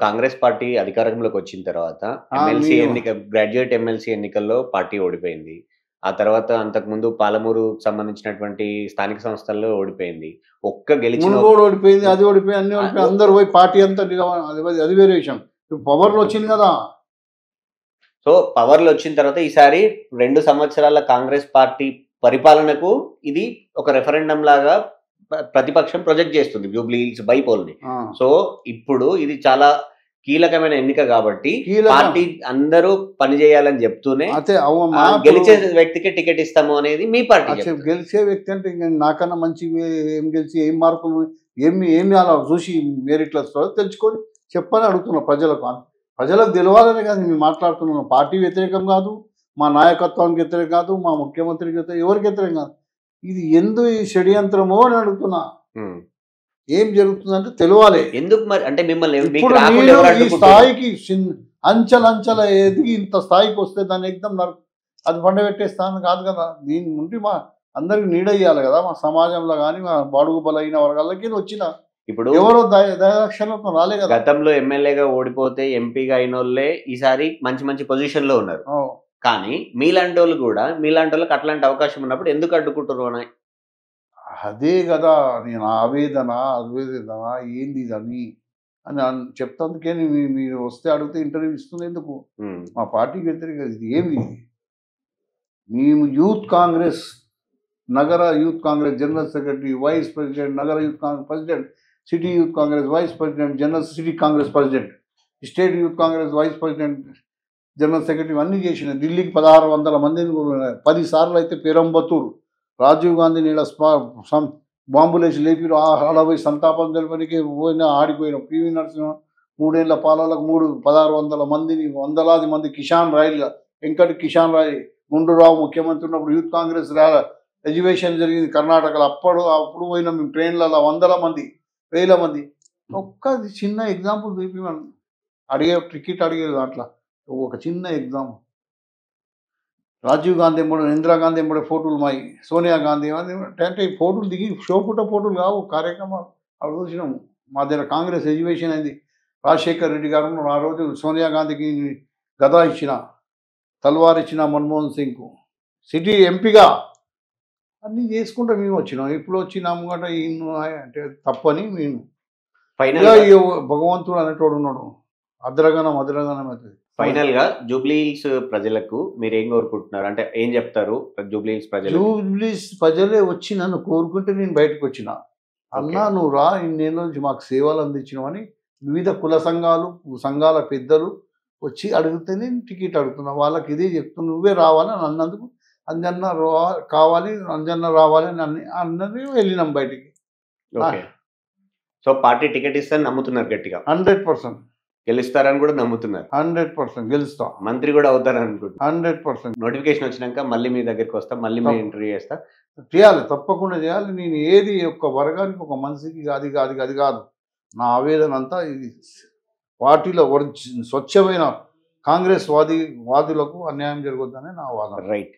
Congress party అధికారంలోకి వచ్చిన తర్వాత మేము గ్రాడ్యుయేట్ ఎమ్మెల్సీ ఎన్నికల్లో పార్టీ ఓడిపోయింది. ఆ తర్వాత అంతకుముందు పాలమూరుకు సంబంధించినటువంటి స్థానిక సంస్థల్లో ఓడిపోయింది. గెలిచిన మునుగోడు ఓడిపోయింది, అది ఓడిపోయి అన్ని ఓడిపోయి అందరు పోయి పార్టీ అంతా అది వేరే విషయం. పవర్లో వచ్చింది కదా. సో పవర్లో వచ్చిన తర్వాత ఈసారి 2 సంవత్సరాల కాంగ్రెస్ పార్టీ పరిపాలనకు ఇది ఒక రెఫరెండం లాగా ప్రతిపక్షం ప్రొజెక్ట్ చేస్తుంది జూబ్లీ హిల్స్ బైపోల్ని. సో ఇప్పుడు ఇది చాలా కీలకమైన ఎన్నిక కాబట్టి పార్టీ అందరూ పనిచేయాలని చెప్తూనే గెలిచే వ్యక్తికి టికెట్ ఇస్తాము అనేది మీ పార్టీ. గెలిచే వ్యక్తి అంటే నాకన్నా మంచి ఏం గెలిచి ఏం మార్కులు ఏమి అలా చూసి మెరిట్ వస్తుందో తెలుసుకొని చెప్పని అడుగుతున్నాం ప్రజలకు తెలవాలనే కాదు మేము మాట్లాడుతున్నాం. పార్టీ వ్యతిరేకం కాదు, మా నాయకత్వానికి వ్యతిరేకం కాదు, మా ముఖ్యమంత్రికి వ్యతిరేకం, ఎవరికి వ్యతిరేకం కాదు. ఇది ఈ షడ్యంత్రమో అని అడుగుతున్నా. ఏం జరుగుతుందంటే తెలియాలి. ఎందుకు మరి అంటే మిమ్మల్ని ఈ స్థాయికి అంచెలంచెల ఎదిగి ఇంత స్థాయికి వస్తే దాన్ని ఎగ్దం అది పండబెట్టేస్తాను కాదు కదా. దీని నుండి మా అందరికి నీడయ్యాలి కదా. మా సమాజంలో కానీ మా బాడుగు బలైన వర్గాలకి వచ్చిన ఇప్పుడు ఎవరో దయాక్షణతో రాలే కదా. గతంలో ఎమ్మెల్యేగా ఓడిపోతే ఎంపీగా అయిన వాళ్ళే ఈసారి మంచి మంచి పొజిషన్ లో ఉన్నారు. కానీ మీలాంటి వాళ్ళు కూడా మీలాంటి వాళ్ళకి అట్లాంటి అవకాశం ఉన్నప్పుడు ఎందుకు అడ్డుకుంటారు అని అదే కదా నేను ఆవేదన ఏంది ఇదని అని చెప్తాందుకే మీరు వస్తే అడిగితే ఇంటర్వ్యూ ఇస్తుంది ఎందుకు. మా పార్టీకి వ్యతిరేక ఇది ఏమి. మేము యూత్ కాంగ్రెస్ నగర youth Congress general secretary, vice president, నగర youth Congress president, city youth Congress vice president, general city Congress president, state youth Congress vice president, general secretary అన్నీ చేసిన. ఢిల్లీకి 1600 మందిని 10 సార్లు అయితే పెరంబతూరు రాజీవ్ గాంధీని ఇలా బాంబులేసి లేపి ఆడపోయి సంతాపం తెలపడానికి పోయినా ఆడిపోయిన పివి నరసింహ 3 ఏళ్ల పాలనకు 1600 మందిని వందలాది మంది కిషాన్ రాయ్గా వెంకట కిషాన్ రాయ్ గుండూరావు ముఖ్యమంత్రి ఉన్నప్పుడు యూత్ కాంగ్రెస్ ఎడ్యుకేషన్ జరిగింది కర్ణాటకలో. అప్పుడు పోయిన మేము ట్రైన్లలో 100 మంది 1000 మంది. ఒక్క చిన్న ఎగ్జాంపుల్ చూపి మనం టికెట్ అడిగేది దాంట్లో ఒక చిన్న ఎగ్జాంపుల్. రాజీవ్ గాంధీ ఎంబడి, ఇందిరాగాంధీ ఎంబడి ఫోటోలు మాయి, సోనియా గాంధీ అంటే ఫోటోలు దిగి షోపుట ఫోటోలు కావు కార్యక్రమాలు అవి చూసినాము. మా దగ్గర కాంగ్రెస్ ఎడ్యుకేషన్ అయింది. రాజశేఖర్ రెడ్డి గారు ఆ రోజు సోనియా గాంధీకి గదా ఇచ్చిన, తల్వార్ ఇచ్చిన మన్మోహన్ సింగ్కు సిటీ ఎంపీగా అన్నీ చేసుకుంటూ మేము వచ్చినాం. ఇప్పుడు వచ్చినాము గట్రా అంటే తప్పని మేము భగవంతుడు అనేటోడు ఉన్నాడు. అద్రగణం అవుతుంది. ఫైనల్ గా జూబ్లీ హిల్స్ ప్రజలకు మీరు ఏం కోరుకుంటున్నారు అంటే ఏం చెప్తారు? జూబ్లీ హిల్స్ ప్రజలే వచ్చి నన్ను కోరుకుంటే నేను బయటకు వచ్చిన. అన్నా నువ్వు రా, ఇన్నేళ్ళ నుంచి మాకు సేవలు అందించినవని వివిధ కుల సంఘాల పెద్దలు వచ్చి అడిగితే నేను టికెట్ అడుగుతున్నా. వాళ్ళకి ఇదే చెప్తున్నా, నువ్వే రావాలని అన్నందుకు అంజన్న కావాలి, అంజన్న రావాలి అని అన్నది వెళ్ళినాం బయటికి. సో పార్టీ టికెట్ ఇస్తారని నమ్ముతున్నారు గట్టిగా? 100% గెలుస్తారని కూడా నమ్ముతున్నారు. 100% గెలుస్తా. మంత్రి కూడా అవుతారని అనుకుంటున్నా. 100%. నోటిఫికేషన్ వచ్చినాక మళ్ళీ మీ దగ్గరికి వస్తా, మళ్ళీ మీ ఇంటర్వ్యూ చేస్తా. చేయాలి, తప్పకుండా చేయాలి. నేను ఏది ఒక వర్గానికి ఒక మనిషికి అది కాదు. నా ఆవేదన అంతా ఇది పార్టీలో స్వచ్ఛమైన కాంగ్రెస్ వాదులకు అన్యాయం జరగొద్దనే నా వాదన. రైట్.